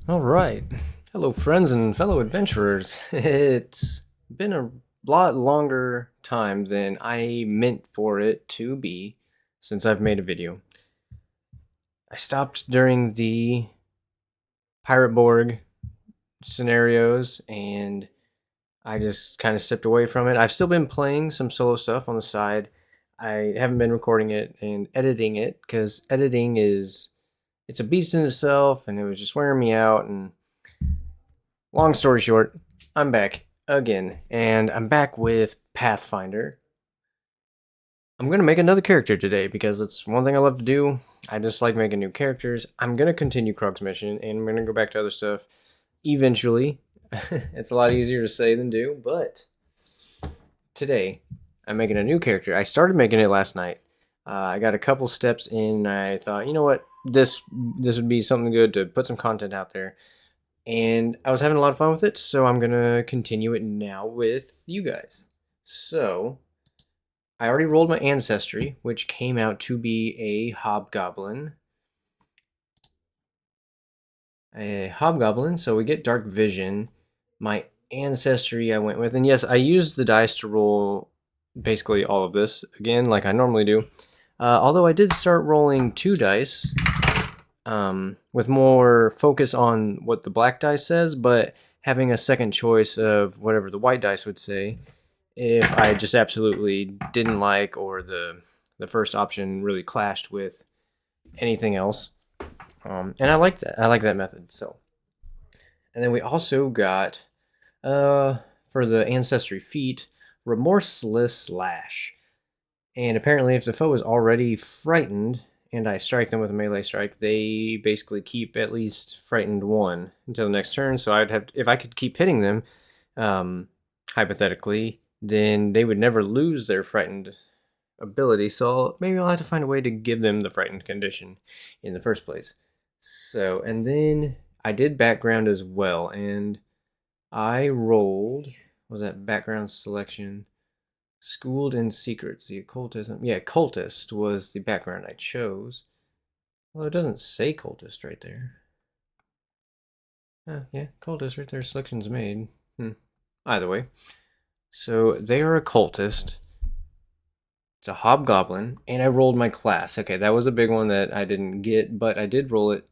Alright. Hello, friends and fellow adventurers. It's been a lot longer time than I meant for it to be since I've made a video. I stopped during the Pirate Borg scenarios and I just kind of stepped away from it. I've still been playing some solo stuff on the side. I haven't been recording it and editing it because editing it's a beast in itself and it was just wearing me out. And long story short, I'm back again, and I'm back with Pathfinder. I'm gonna make another character today because it's one thing I love to do. I just like making new characters. I'm gonna continue Krug's mission, and I'm gonna go back to other stuff eventually. It's a lot easier to say than do, but today I'm making a new character. I started making it last night. I got a couple steps in, and I thought, you know what, this would be something good to put some content out there, and I was having a lot of fun with it, so I'm gonna continue it now with you guys. So I already rolled my ancestry, which came out to be a hobgoblin. So we get dark vision. My ancestry I went with, and yes, I used the dice to roll basically all of this again, like I normally do. Although I did start rolling 2 dice, with more focus on what the black dice says, but having a second choice of whatever the white dice would say if I just absolutely didn't like, or the first option really clashed with anything else. And I like that. I like that method. So, and then we also got for the ancestry feat, remorseless lash. And apparently, if the foe is already frightened and I strike them with a melee strike, they basically keep at least frightened 1 until the next turn. So I'd have, if I could keep hitting them, hypothetically, then they would never lose their frightened ability. So maybe I'll have to find a way to give them the frightened condition in the first place. So, and then I did background as well, and I rolled, what was that background selection? Schooled in Secrets, the occultism. Yeah, cultist was the background I chose. Well, it doesn't say cultist right there. Yeah, cultist right there. Selection's made. Either way. So they are a cultist. It's a hobgoblin, and I rolled my class. Okay, that was a big one that I didn't get, but I did roll it,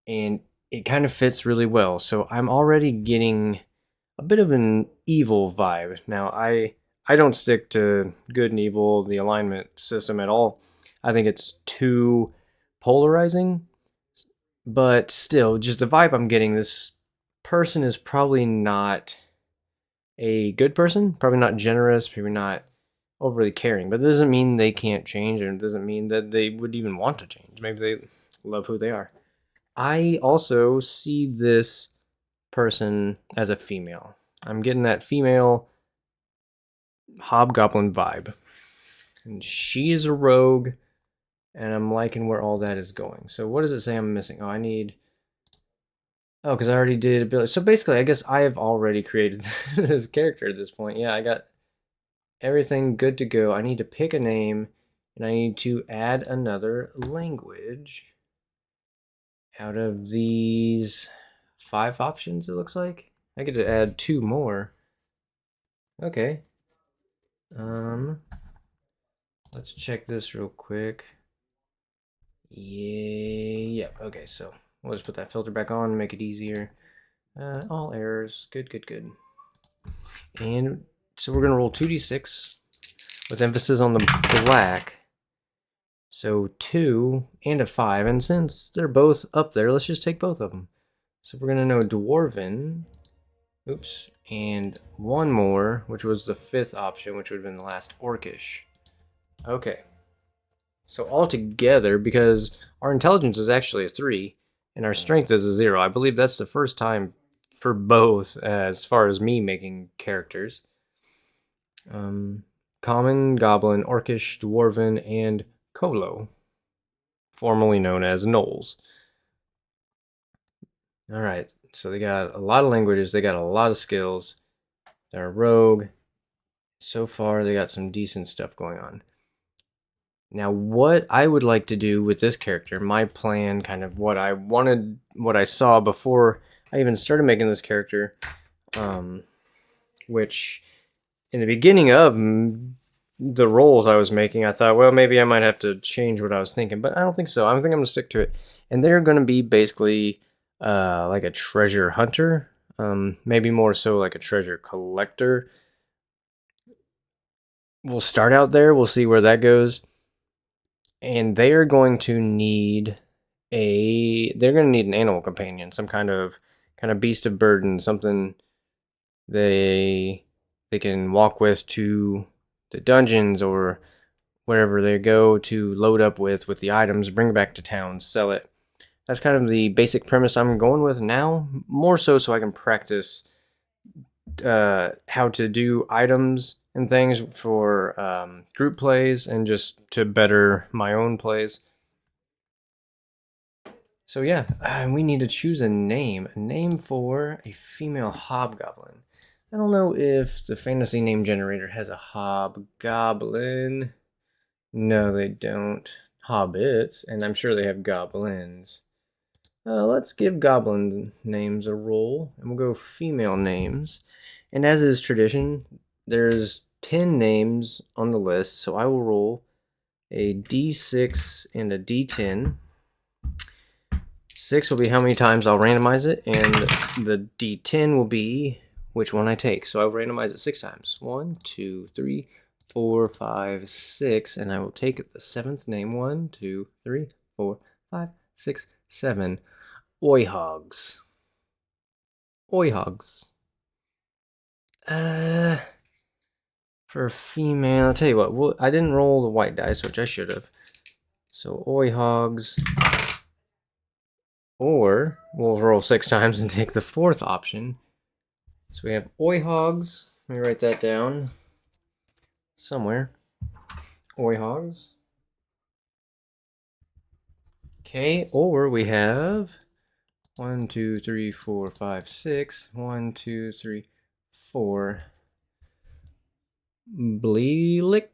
and it kind of fits really well. So I'm already getting a bit of an evil vibe. Now, I don't stick to good and evil, the alignment system at all. I think it's too polarizing, but still, just the vibe I'm getting, this person is probably not a good person, probably not generous, probably not overly caring, but it doesn't mean they can't change, and it doesn't mean that they would even want to change. Maybe they love who they are. I also see this person as a female. I'm getting that female hobgoblin vibe. And she is a rogue, and I'm liking where all that is going. So what does it say I'm missing? Oh, I need... Oh, because I already did ability. So basically, I guess I have already created this character at this point. Yeah, I got everything good to go. I need to pick a name, and I need to add another language out of these 5 options, it looks like. I get to add 2 more. Okay. Let's check this real quick. Yeah, okay, so we'll just put that filter back on, make it easier. All errors, good, good, good. And so we're gonna roll 2d6 with emphasis on the black. So 2 and a 5, and since they're both up there, let's just take both of them. So we're gonna know Dwarven, oops, and 1 more, which was the 5th option, which would have been the last Orcish. Okay. So altogether, because our intelligence is actually a 3, and our strength is a 0, I believe that's the first time for both as far as me making characters. Common, Goblin, Orcish, Dwarven, and Kolo, formerly known as Gnolls. Alright, so they got a lot of languages, they got a lot of skills. They're a rogue. So far, they got some decent stuff going on. Now, what I would like to do with this character, my plan, kind of what I wanted, what I saw before I even started making this character, which in the beginning of the roles I was making, I thought, well, maybe I might have to change what I was thinking, but I don't think so. I think I'm going to stick to it. And they're going to be basically like a treasure hunter, maybe more so like a treasure collector. We'll start out there. We'll see where that goes. And they're going to need an animal companion, some kind of beast of burden, something they can walk with to the dungeons or wherever they go to load up with the items, bring back to town, sell it. That's kind of the basic premise I'm going with now, more so I can practice how to do items and things for group plays and just to better my own plays. So yeah, we need to choose a name for a female hobgoblin. I don't know if the fantasy name generator has a hobgoblin. No, they don't. Hobbits, and I'm sure they have goblins. Let's give goblin names a roll, and we'll go female names. And as is tradition, there's 10 names on the list, so I will roll a d6 and a d10. 6 will be how many times I'll randomize it, and the d10 will be which one I take. So I'll randomize it 6 times. 1, 2, 3, 4, 5, 6, and I will take the 7th name. 1, 2, 3, 4, 5, 6, 7. Oyhogs. Oyhogs. For female, I'll tell you what, I didn't roll the white dice, which I should have. So Oyhogs. Or we'll roll 6 times and take the 4th option. So we have Oyhogs. Let me write that down somewhere. Oyhogs. Okay, or we have 1, 2, 3, 4, 5, 6. 1, 2, 3, 4. Bleelick.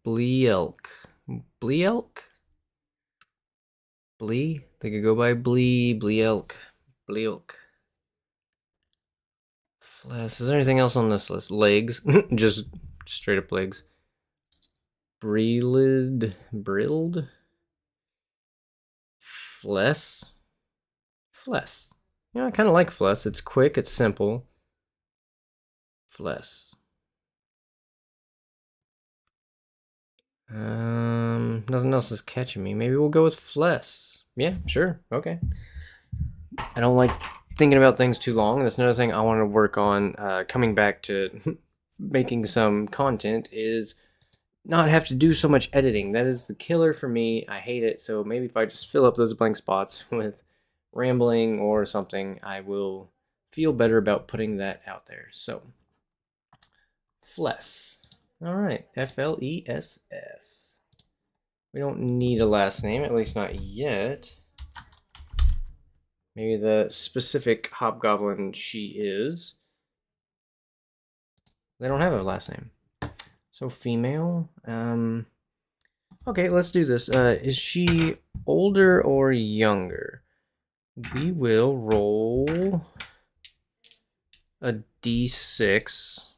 Bleelk. Bleelk? Blee? They could go by Blee, Bleelk. Bleelk. Fless. Is there anything else on this list? Legs. Just straight up legs. Brilled. Fless. Fless. You know, I kind of like Fless. It's quick, it's simple. Fless. Nothing else is catching me. Maybe we'll go with Fless. Yeah, sure. Okay. I don't like thinking about things too long. That's another thing I want to work on coming back to making some content is not have to do so much editing. That is the killer for me. I hate it. So maybe if I just fill up those blank spots with rambling or something, I will feel better about putting that out there. So, Fless. All right, Fless. We don't need a last name, at least not yet. Maybe the specific hobgoblin she is. They don't have a last name. So female. Okay, let's do this. Is she older or younger? We will roll a d6.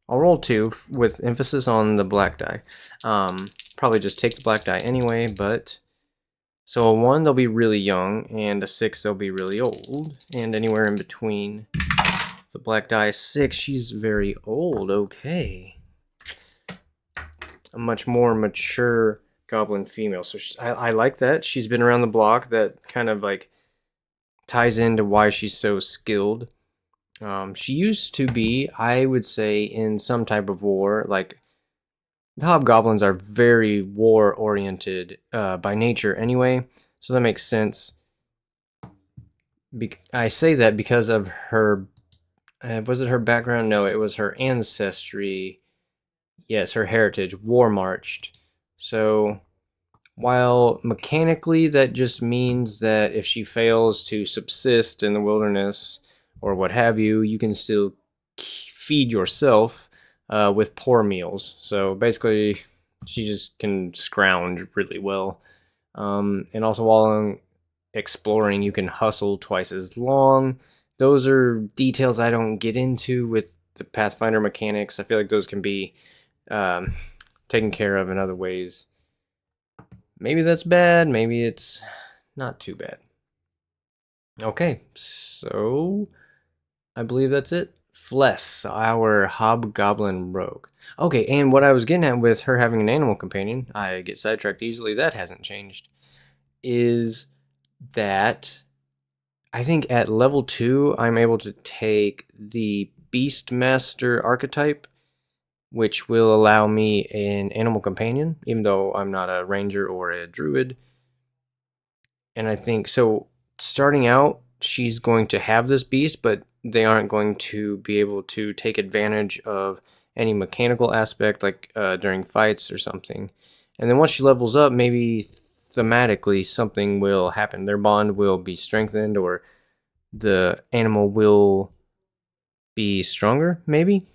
I'll roll 2 with emphasis on the black die. Probably just take the black die anyway, but... So a 1, they'll be really young, and a 6, they'll be really old, and anywhere in between. The black die 6, she's very old, okay. A much more mature goblin female, so I like that. She's been around the block. That kind of like ties into why she's so skilled. She used to be, I would say, in some type of war. Like, the hobgoblins are very war-oriented by nature anyway, so that makes sense. I say that because of her... was it her background? No, it was her ancestry. Yes, her heritage, war-marched. So, while mechanically that just means that if she fails to subsist in the wilderness or what have you, you can still feed yourself. with poor meals. So basically, she just can scrounge really well. And also, while exploring, you can hustle twice as long. Those are details I don't get into with the Pathfinder mechanics. I feel like those can be um, taken care of in other ways. Maybe that's bad, maybe it's not too bad. Okay, so I believe that's it. Fless, our hobgoblin rogue. Okay, and what I was getting at with her having an animal companion, I get sidetracked easily, that hasn't changed, is that I think at level 2, I'm able to take the Beastmaster archetype, which will allow me an animal companion, even though I'm not a ranger or a druid. And I think so. Starting out, she's going to have this beast, but they aren't going to be able to take advantage of any mechanical aspect, like during fights or something. And then once she levels up, maybe thematically something will happen. Their bond will be strengthened, or the animal will be stronger, maybe.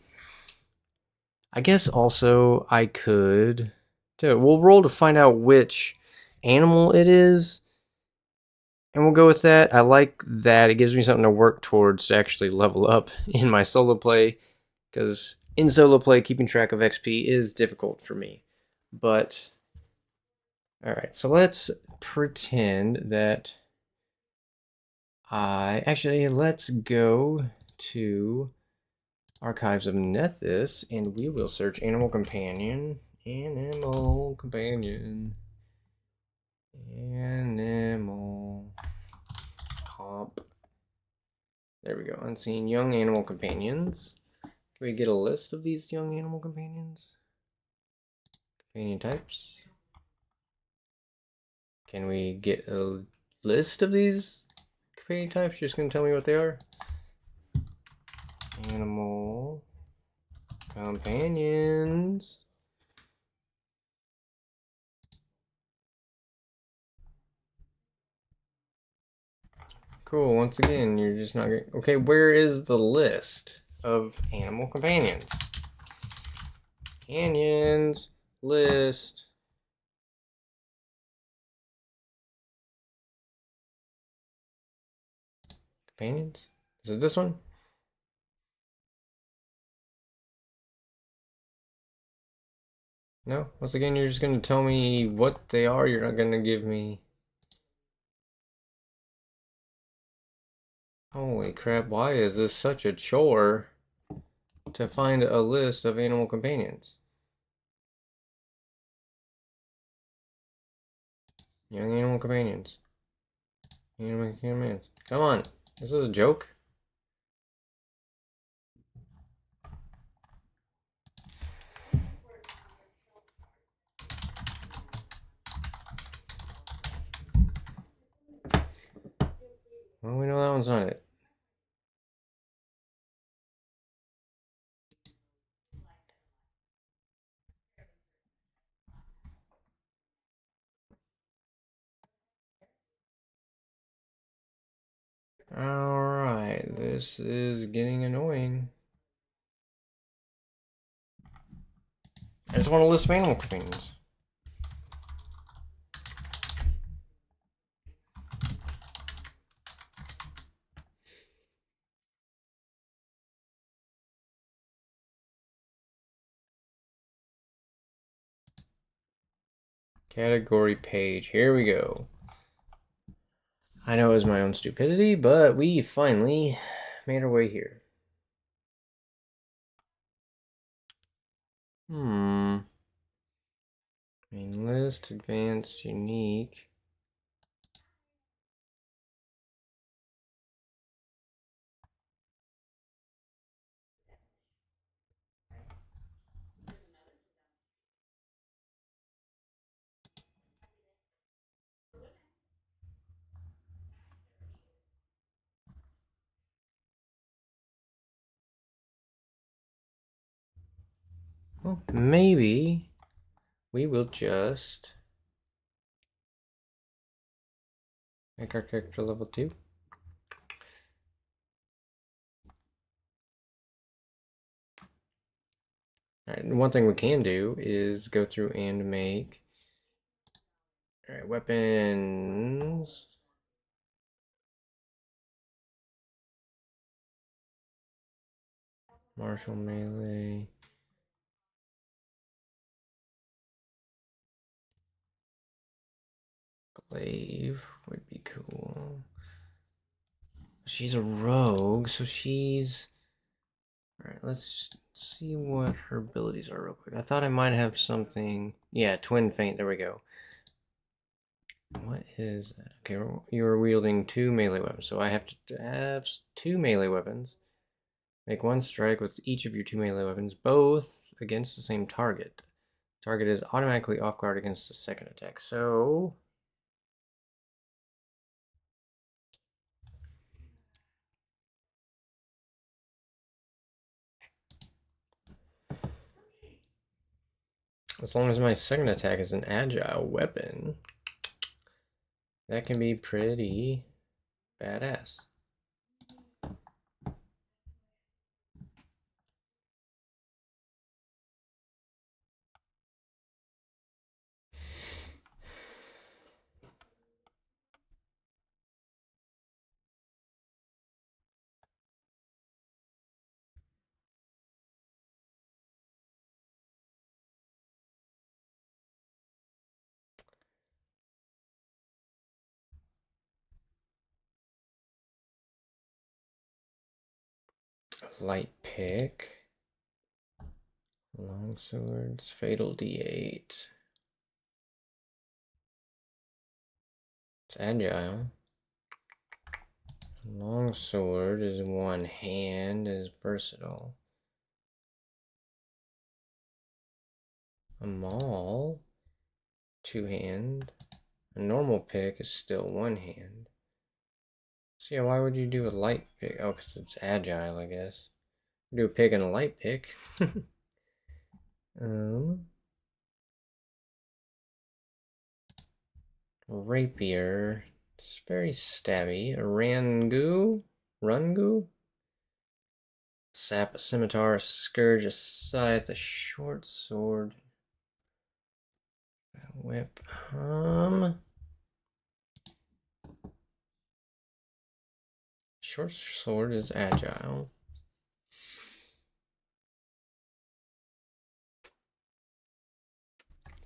I guess also I could. We'll roll to find out which animal it is, and we'll go with that. I like that. It gives me something to work towards to actually level up in my solo play, because in solo play, keeping track of XP is difficult for me. But, alright, so let's pretend that let's go to Archives of Nethys, and we will search Animal Companion. Animal Companion. Animal Comp. There we go. Unseen young animal companions. Can we get a list of these young animal companions? Companion types. Can we get a list of these companion types? Just gonna tell me what they are? Animal companions. Cool. Once again, you're just not getting... Okay, where is the list of animal companions? Companions. List. Companions? Is it this one? No? Once again, you're just gonna tell me what they are. You're not gonna give me... Holy crap, why is this such a chore to find a list of animal companions? Young animal companions. Animal companions. Come on. This is a joke? Well, we know that one's not it. Alright, this is getting annoying. I just want a list of animal companions. Category page. Here we go. I know it was my own stupidity, but we finally made our way here. Main list, advanced, unique. Well, maybe we will just make our character level 2. Alright, one thing we can do is go through and make weapons. Martial melee. Glaive would be cool. She's a rogue, so she's... Alright, let's see what her abilities are real quick. I thought I might have something... Yeah, Twin Feint, there we go. What is that? Okay, you're wielding 2 melee weapons, so I have to have 2 melee weapons. Make 1 strike with each of your 2 melee weapons, both against the same target. Target is automatically off guard against the second attack, so... As long as my second attack is an agile weapon, that can be pretty badass. Light pick. Long swords. Fatal D8. It's agile. Long sword is 1 hand, is versatile. A maul, 2 hand. A normal pick is still 1 hand. So yeah, why would you do a light pick? Oh, because it's agile, I guess. Do a pick and a light pick. Rapier. It's very stabby. A Rungu? Sap, a scimitar, a scourge, a scythe, a short sword. A whip. Short sword is agile.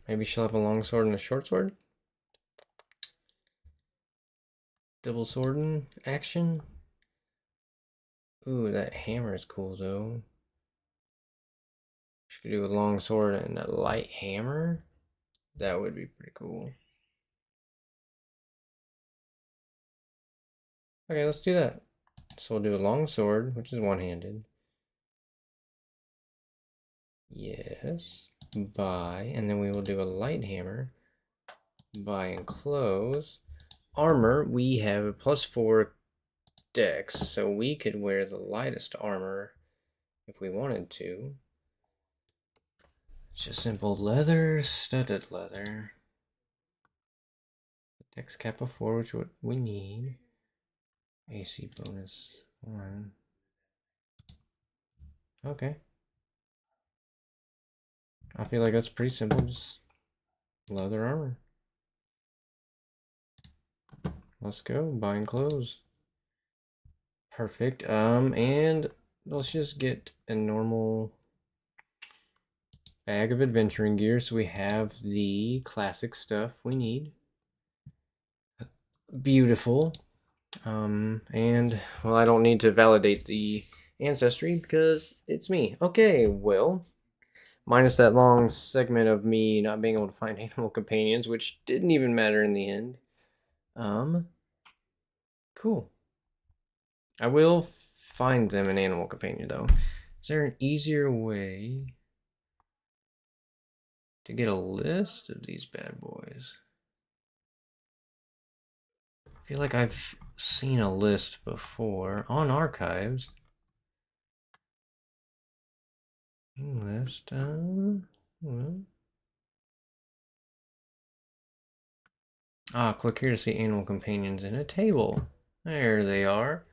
Maybe she'll have a long sword and a short sword? Double sword action? Ooh, that hammer is cool though. She could do a long sword and a light hammer? That would be pretty cool. Okay, let's do that. So we'll do a long sword, which is 1-handed. Yes. Buy. And then we will do a light hammer. Buy and close. Armor, we have a +4 dex, so we could wear the lightest armor if we wanted to. It's just simple leather, studded leather. Dex cap of 4, which is what we need. AC bonus 1. Okay. I feel like that's pretty simple, just leather armor. Let's go, buy and close. Perfect. And let's just get a normal bag of adventuring gear so we have the classic stuff we need. Beautiful. And well, I don't need to validate the ancestry because it's me. Okay, well, minus that long segment of me not being able to find animal companions, which didn't even matter in the end. Cool. I will find them an animal companion though. Is there an easier way to get a list of these bad boys? I feel like I've seen a list before on archives. List, well. Click here to see animal companions in a table. There they are.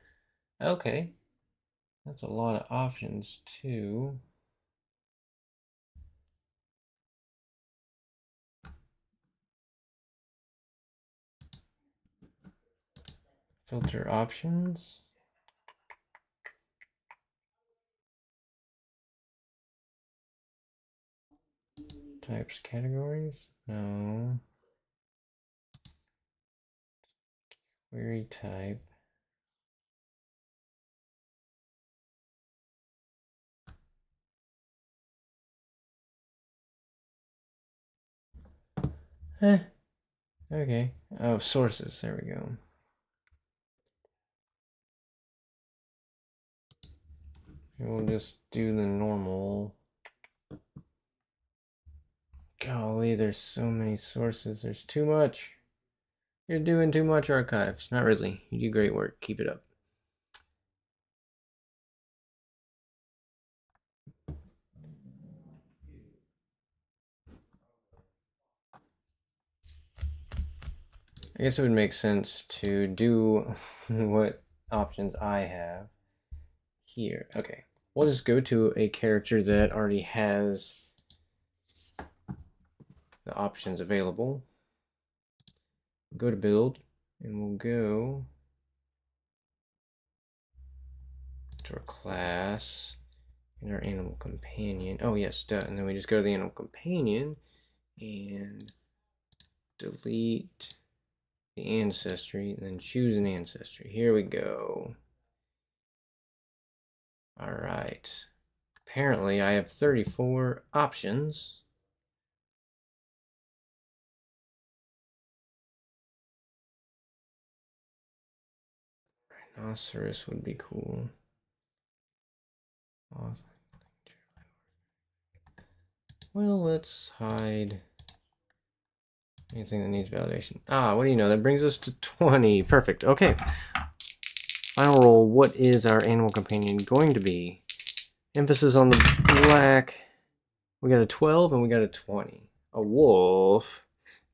Okay. That's a lot of options too. Filter options. Types, categories? No. Query type. Okay. Oh, sources. There we go. We'll just do the normal. Golly, there's so many sources. There's too much. You're doing too much, archives. Not really. You do great work. Keep it up. I guess it would make sense to do what options I have here. Okay. We'll just go to a character that already has the options available. Go to build, and we'll go to our class and our animal companion. Oh yes, duh. And then we just go to the animal companion and delete the ancestry and then choose an ancestry. Here we go. All right. Apparently I have 34 options. Rhinoceros would be cool. Well, let's hide anything that needs validation. Ah, what do you know? That brings us to 20. Perfect. Okay. Final roll. What is our animal companion going to be? Emphasis on the black. We got a 12 and we got a 20. A wolf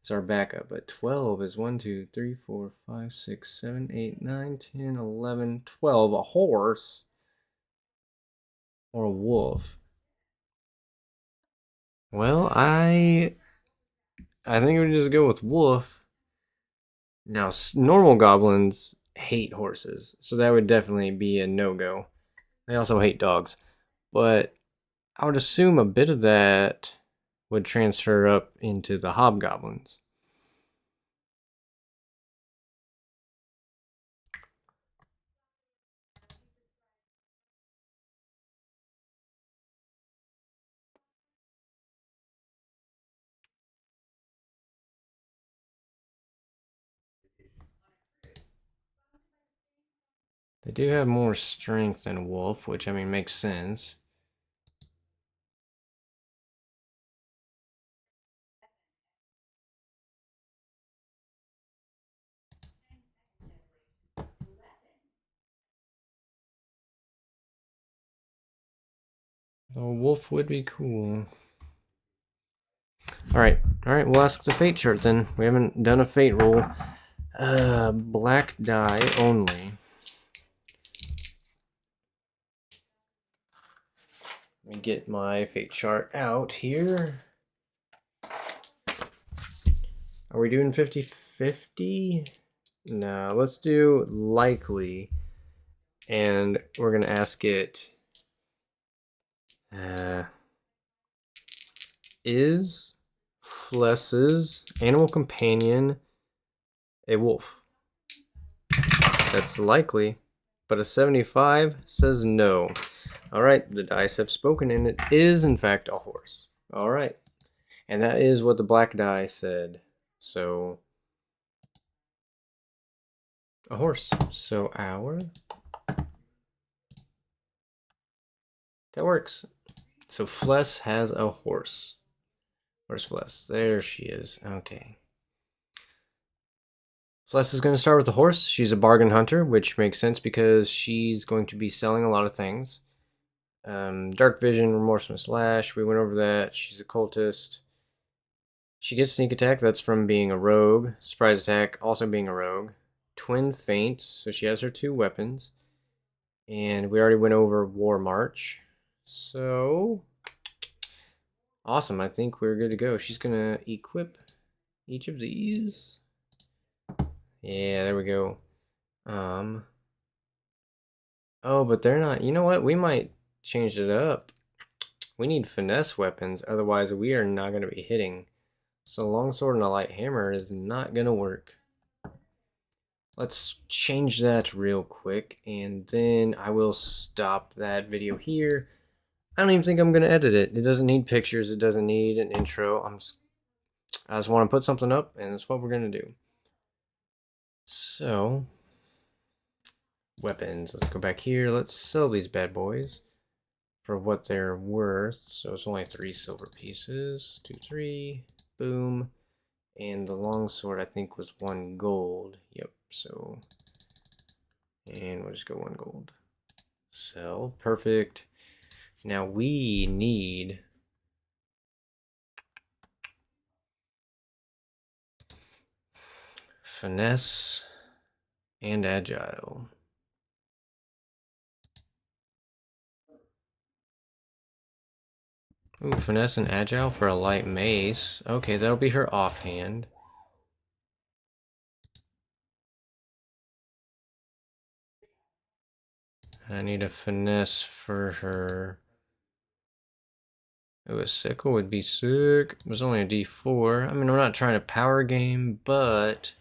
is our backup, but 12 is 1, 2, 3, 4, 5, 6, 7, 8, 9, 10, 11, 12. A horse or a wolf? Well, I think we just go with wolf. Now, normal goblins hate horses, so that would definitely be a no-go. They also hate dogs, but I would assume a bit of that would transfer up into the hobgoblins. They do have more strength than wolf, which I mean makes sense. The wolf would be cool. All right, we'll ask the fate chart then. We haven't done a fate roll. Black die only. Let me get my fate chart out here. Are we doing 50-50? No, let's do likely. And we're going to ask it, is Fless's animal companion a wolf? That's likely, but a 75 says no. All right, the dice have spoken, and it is, in fact, a horse. All right, and that is what the black die said. So, a horse. So, that works. So, Fless has a horse. Where's Fless? There she is. Okay. Fless is going to start with the horse. She's a bargain hunter, which makes sense because she's going to be selling a lot of things. Dark vision, remorseless lash. We went over that. She's a cultist. She gets sneak attack. That's from being a rogue. Surprise attack, also being a rogue. Twin feint. So she has her 2 weapons. And we already went over war march. So awesome. I think we're good to go. She's going to equip each of these. Yeah, there we go. Oh, but they're not. You know what? We might change it up. We need finesse weapons, otherwise we are not going to be hitting. So longsword and a light hammer is not going to work. Let's change that real quick, and then I will stop that video here. I don't even think I'm going to edit it. It doesn't need pictures. It doesn't need an intro. I just want to put something up, and that's what we're going to do. So, weapons. Let's go back here. Let's sell these bad boys for what they're worth. So it's only 3 silver pieces. 2, 3. Boom. And the longsword, I think, was 1 gold. Yep. So, and we'll just go 1 gold. Sell. Perfect. Now we need finesse and agile. Ooh, finesse and agile for a light mace. Okay, that'll be her offhand. I need a finesse for her. Oh, a sickle would be sick. It was only a D4. I mean, I'm not trying to power game, but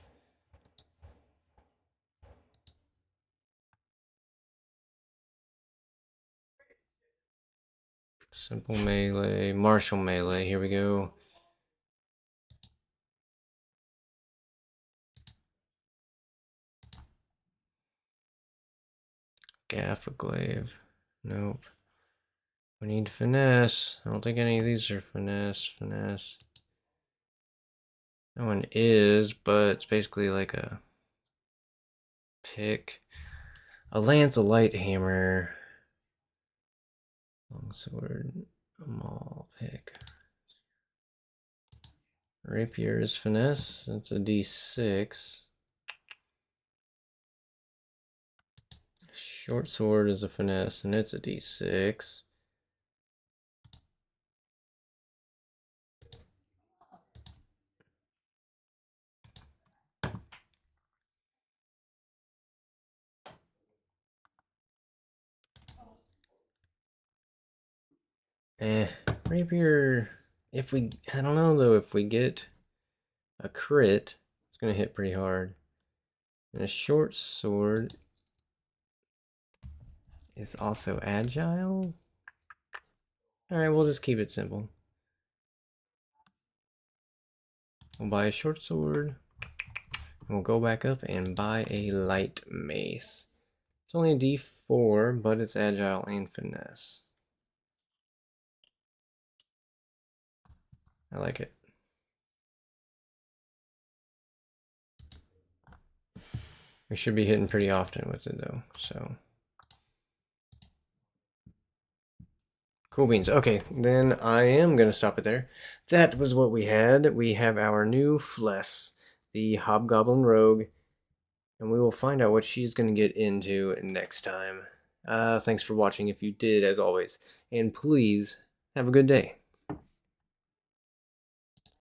simple melee, martial melee. Here we go. Gaffaglaive. Nope. We need finesse. I don't think any of these are finesse. Finesse. That one is, but it's basically like a pick. A lance, a light hammer. Longsword, a maul pick. Rapier is finesse. It's a D6. Short sword is a finesse, and it's a D6. Rapier. I don't know though. If we get a crit, it's gonna hit pretty hard. And a short sword is also agile. All right, we'll just keep it simple. We'll buy a short sword. We'll go back up and buy a light mace. It's only a D4, but it's agile and finesse. I like it. We should be hitting pretty often with it though, so. Cool beans. Okay, then I am going to stop it there. That was what we had. We have our new Fless, the Hobgoblin Rogue, and we will find out what she's going to get into next time. Thanks for watching if you did, as always, and please have a good day.